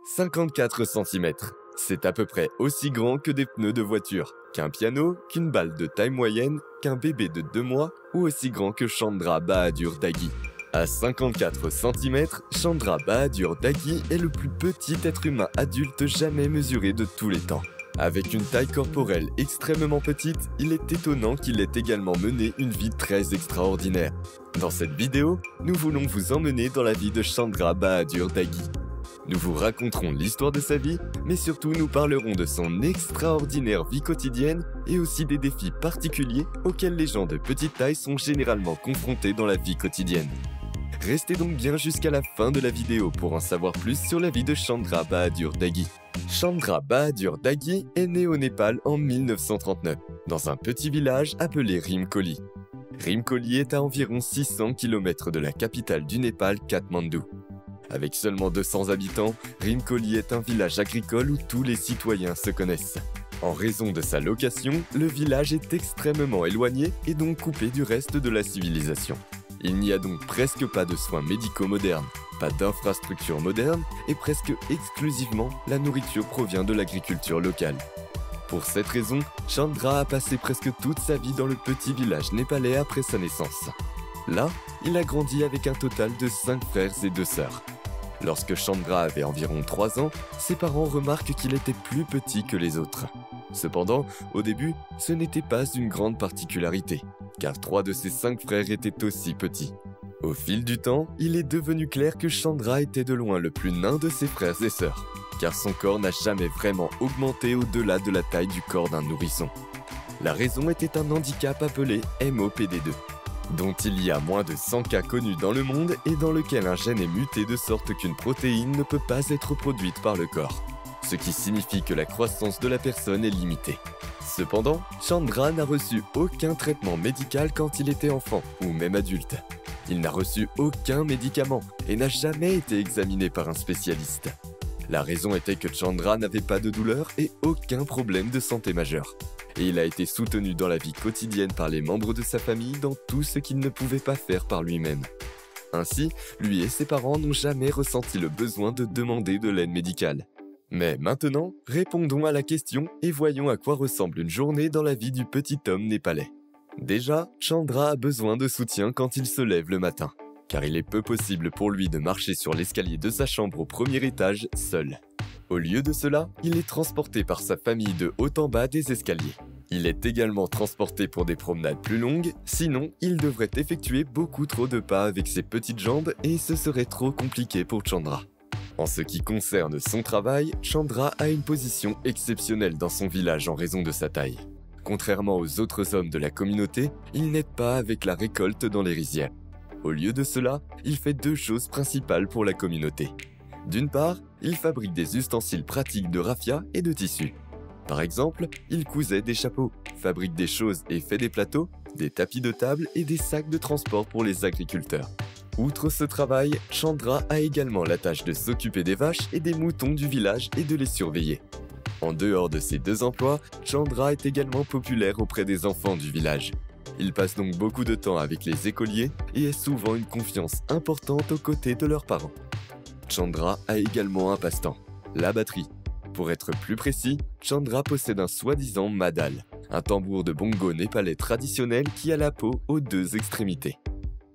54 cm. C'est à peu près aussi grand que des pneus de voiture, qu'un piano, qu'une balle de taille moyenne, qu'un bébé de 2 mois ou aussi grand que Chandra Bahadur Dagui. À 54 cm, Chandra Bahadur Dagui est le plus petit être humain adulte jamais mesuré de tous les temps. Avec une taille corporelle extrêmement petite, il est étonnant qu'il ait également mené une vie très extraordinaire. Dans cette vidéo, nous voulons vous emmener dans la vie de Chandra Bahadur Dagui. Nous vous raconterons l'histoire de sa vie, mais surtout nous parlerons de son extraordinaire vie quotidienne et aussi des défis particuliers auxquels les gens de petite taille sont généralement confrontés dans la vie quotidienne. Restez donc bien jusqu'à la fin de la vidéo pour en savoir plus sur la vie de Chandra Bahadur Dagui. Chandra Bahadur Dagui est né au Népal en 1939, dans un petit village appelé Rimkoli. Rimkoli est à environ 600 km de la capitale du Népal, Katmandou. Avec seulement 200 habitants, Rimkoli est un village agricole où tous les citoyens se connaissent. En raison de sa location, le village est extrêmement éloigné et donc coupé du reste de la civilisation. Il n'y a donc presque pas de soins médicaux modernes, pas d'infrastructures modernes et presque exclusivement la nourriture provient de l'agriculture locale. Pour cette raison, Chandra a passé presque toute sa vie dans le petit village népalais après sa naissance. Là, il a grandi avec un total de 5 frères et 2 sœurs. Lorsque Chandra avait environ 3 ans, ses parents remarquent qu'il était plus petit que les autres. Cependant, au début, ce n'était pas une grande particularité, car 3 de ses 5 frères étaient aussi petits. Au fil du temps, il est devenu clair que Chandra était de loin le plus nain de ses frères et sœurs, car son corps n'a jamais vraiment augmenté au-delà de la taille du corps d'un nourrisson. La raison était un handicap appelé MOPD2, dont il y a moins de 100 cas connus dans le monde et dans lequel un gène est muté de sorte qu'une protéine ne peut pas être produite par le corps, ce qui signifie que la croissance de la personne est limitée. Cependant, Chandra n'a reçu aucun traitement médical quand il était enfant ou même adulte. Il n'a reçu aucun médicament et n'a jamais été examiné par un spécialiste. La raison était que Chandra n'avait pas de douleur et aucun problème de santé majeur. Et il a été soutenu dans la vie quotidienne par les membres de sa famille dans tout ce qu'il ne pouvait pas faire par lui-même. Ainsi, lui et ses parents n'ont jamais ressenti le besoin de demander de l'aide médicale. Mais maintenant, répondons à la question et voyons à quoi ressemble une journée dans la vie du petit homme népalais. Déjà, Chandra a besoin de soutien quand il se lève le matin, car il est peu possible pour lui de marcher sur l'escalier de sa chambre au premier étage seul. Au lieu de cela, il est transporté par sa famille de haut en bas des escaliers. Il est également transporté pour des promenades plus longues, sinon il devrait effectuer beaucoup trop de pas avec ses petites jambes et ce serait trop compliqué pour Chandra. En ce qui concerne son travail, Chandra a une position exceptionnelle dans son village en raison de sa taille. Contrairement aux autres hommes de la communauté, il n'aide pas avec la récolte dans les rizières. Au lieu de cela, il fait 2 choses principales pour la communauté. D'une part, il fabrique des ustensiles pratiques de raffia et de tissu. Par exemple, il cousait des chapeaux, fabrique des choses et fait des plateaux, des tapis de table et des sacs de transport pour les agriculteurs. Outre ce travail, Chandra a également la tâche de s'occuper des vaches et des moutons du village et de les surveiller. En dehors de ces 2 emplois, Chandra est également populaire auprès des enfants du village. Il passe donc beaucoup de temps avec les écoliers et est souvent une confiance importante aux côtés de leurs parents. Chandra a également un passe-temps, la batterie. Pour être plus précis, Chandra possède un soi-disant madal, un tambour de bongo népalais traditionnel qui a la peau aux 2 extrémités.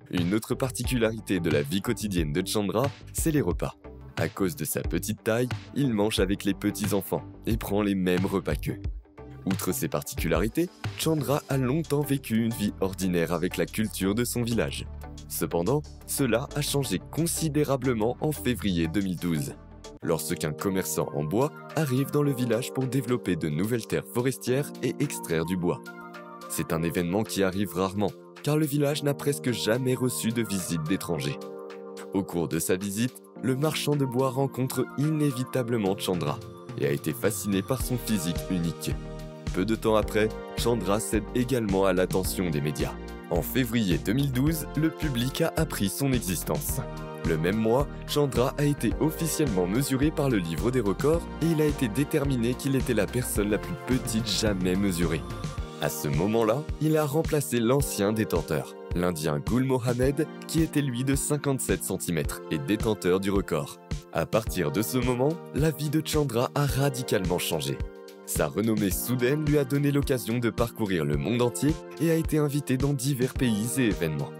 Une autre particularité de la vie quotidienne de Chandra, c'est les repas. À cause de sa petite taille, il mange avec les petits-enfants et prend les mêmes repas qu'eux. Outre ces particularités, Chandra a longtemps vécu une vie ordinaire avec la culture de son village. Cependant, cela a changé considérablement en février 2012, lorsqu'un commerçant en bois arrive dans le village pour développer de nouvelles terres forestières et extraire du bois. C'est un événement qui arrive rarement, car le village n'a presque jamais reçu de visite d'étrangers. Au cours de sa visite, le marchand de bois rencontre inévitablement Chandra et a été fasciné par son physique unique. Peu de temps après, Chandra cède également à l'attention des médias. En février 2012, le public a appris son existence. Le même mois, Chandra a été officiellement mesuré par le livre des records et il a été déterminé qu'il était la personne la plus petite jamais mesurée. À ce moment-là, il a remplacé l'ancien détenteur, l'Indien Gul Mohammed, qui était lui de 57 cm et détenteur du record. À partir de ce moment, la vie de Chandra a radicalement changé. Sa renommée soudaine lui a donné l'occasion de parcourir le monde entier et a été invité dans divers pays et événements.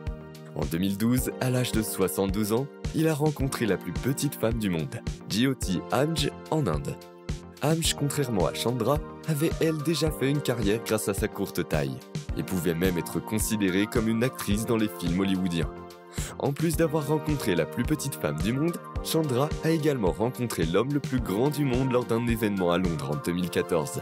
En 2012, à l'âge de 72 ans, il a rencontré la plus petite femme du monde, Jyoti Amj, en Inde. Amj, contrairement à Chandra, avait elle déjà fait une carrière grâce à sa courte taille et pouvait même être considérée comme une actrice dans les films hollywoodiens. En plus d'avoir rencontré la plus petite femme du monde, Chandra a également rencontré l'homme le plus grand du monde lors d'un événement à Londres en 2014.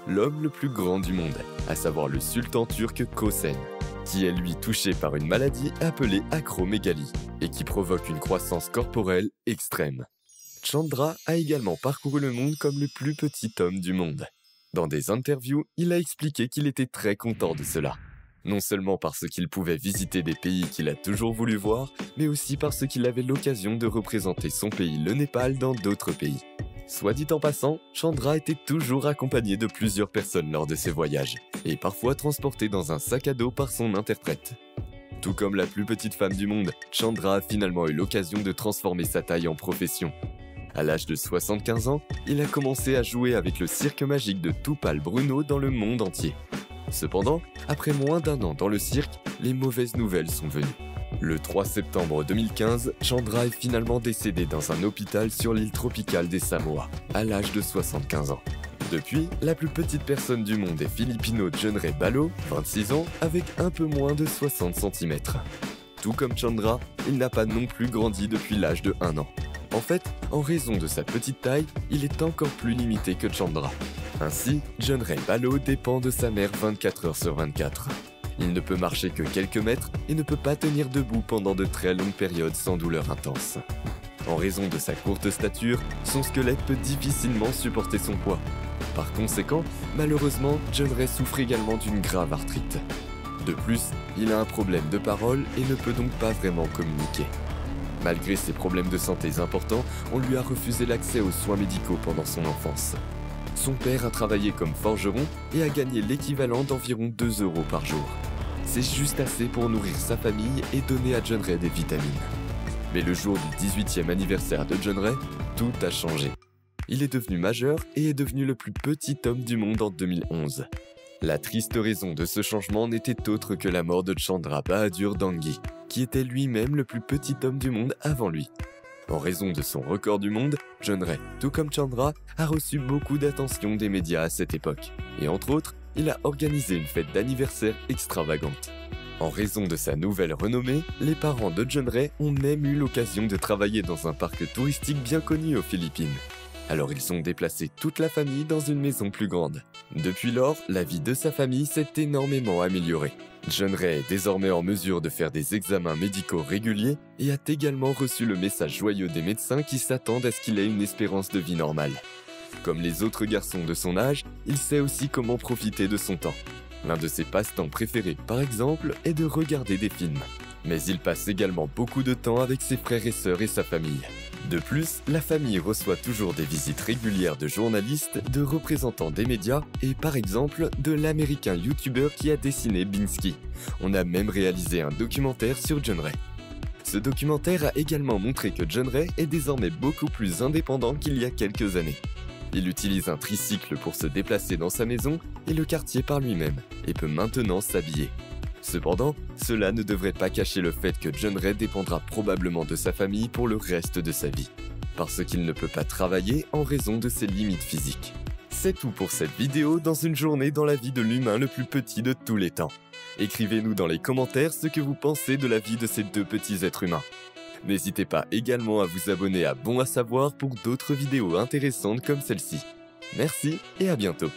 L'homme le plus grand du monde, à savoir le sultan turc Kösen, qui est lui touché par une maladie appelée acromégalie et qui provoque une croissance corporelle extrême. Chandra a également parcouru le monde comme le plus petit homme du monde. Dans des interviews, il a expliqué qu'il était très content de cela. Non seulement parce qu'il pouvait visiter des pays qu'il a toujours voulu voir, mais aussi parce qu'il avait l'occasion de représenter son pays, le Népal, dans d'autres pays. Soit dit en passant, Chandra était toujours accompagné de plusieurs personnes lors de ses voyages, et parfois transporté dans un sac à dos par son interprète. Tout comme la plus petite femme du monde, Chandra a finalement eu l'occasion de transformer sa taille en profession. À l'âge de 75 ans, il a commencé à jouer avec le cirque magique de Tupal Bruno dans le monde entier. Cependant, après moins d'un an dans le cirque, les mauvaises nouvelles sont venues. Le 3 septembre 2015, Chandra est finalement décédé dans un hôpital sur l'île tropicale des Samoa, à l'âge de 75 ans. Depuis, la plus petite personne du monde est Filipino Junrey Balo, 26 ans, avec un peu moins de 60 cm. Tout comme Chandra, il n'a pas non plus grandi depuis l'âge de 1 an. En fait, en raison de sa petite taille, il est encore plus limité que Chandra. Ainsi, Junrey Balo dépend de sa mère 24 heures sur 24. Il ne peut marcher que quelques mètres et ne peut pas tenir debout pendant de très longues périodes sans douleur intense. En raison de sa courte stature, son squelette peut difficilement supporter son poids. Par conséquent, malheureusement, Junrey souffre également d'une grave arthrite. De plus, il a un problème de parole et ne peut donc pas vraiment communiquer. Malgré ses problèmes de santé importants, on lui a refusé l'accès aux soins médicaux pendant son enfance. Son père a travaillé comme forgeron et a gagné l'équivalent d'environ 2 € par jour. C'est juste assez pour nourrir sa famille et donner à Junrey des vitamines. Mais le jour du 18e anniversaire de Junrey, tout a changé. Il est devenu majeur et est devenu le plus petit homme du monde en 2011. La triste raison de ce changement n'était autre que la mort de Chandra Bahadur Dangi, qui était lui-même le plus petit homme du monde avant lui. En raison de son record du monde, Junrey, tout comme Chandra, a reçu beaucoup d'attention des médias à cette époque. Et entre autres, il a organisé une fête d'anniversaire extravagante. En raison de sa nouvelle renommée, les parents de Junrey ont même eu l'occasion de travailler dans un parc touristique bien connu aux Philippines. Alors ils ont déplacé toute la famille dans une maison plus grande. Depuis lors, la vie de sa famille s'est énormément améliorée. Junrey est désormais en mesure de faire des examens médicaux réguliers et a également reçu le message joyeux des médecins qui s'attendent à ce qu'il ait une espérance de vie normale. Comme les autres garçons de son âge, il sait aussi comment profiter de son temps. L'un de ses passe-temps préférés, par exemple, est de regarder des films. Mais il passe également beaucoup de temps avec ses frères et sœurs et sa famille. De plus, la famille reçoit toujours des visites régulières de journalistes, de représentants des médias et par exemple de l'américain youtubeur qui a dessiné Binsky. On a même réalisé un documentaire sur Junrey. Ce documentaire a également montré que Junrey est désormais beaucoup plus indépendant qu'il y a quelques années. Il utilise un tricycle pour se déplacer dans sa maison et le quartier par lui-même et peut maintenant s'habiller. Cependant, cela ne devrait pas cacher le fait que Junrey dépendra probablement de sa famille pour le reste de sa vie, parce qu'il ne peut pas travailler en raison de ses limites physiques. C'est tout pour cette vidéo dans une journée dans la vie de l'humain le plus petit de tous les temps. Écrivez-nous dans les commentaires ce que vous pensez de la vie de ces deux petits êtres humains. N'hésitez pas également à vous abonner à Bon à savoir pour d'autres vidéos intéressantes comme celle-ci. Merci et à bientôt.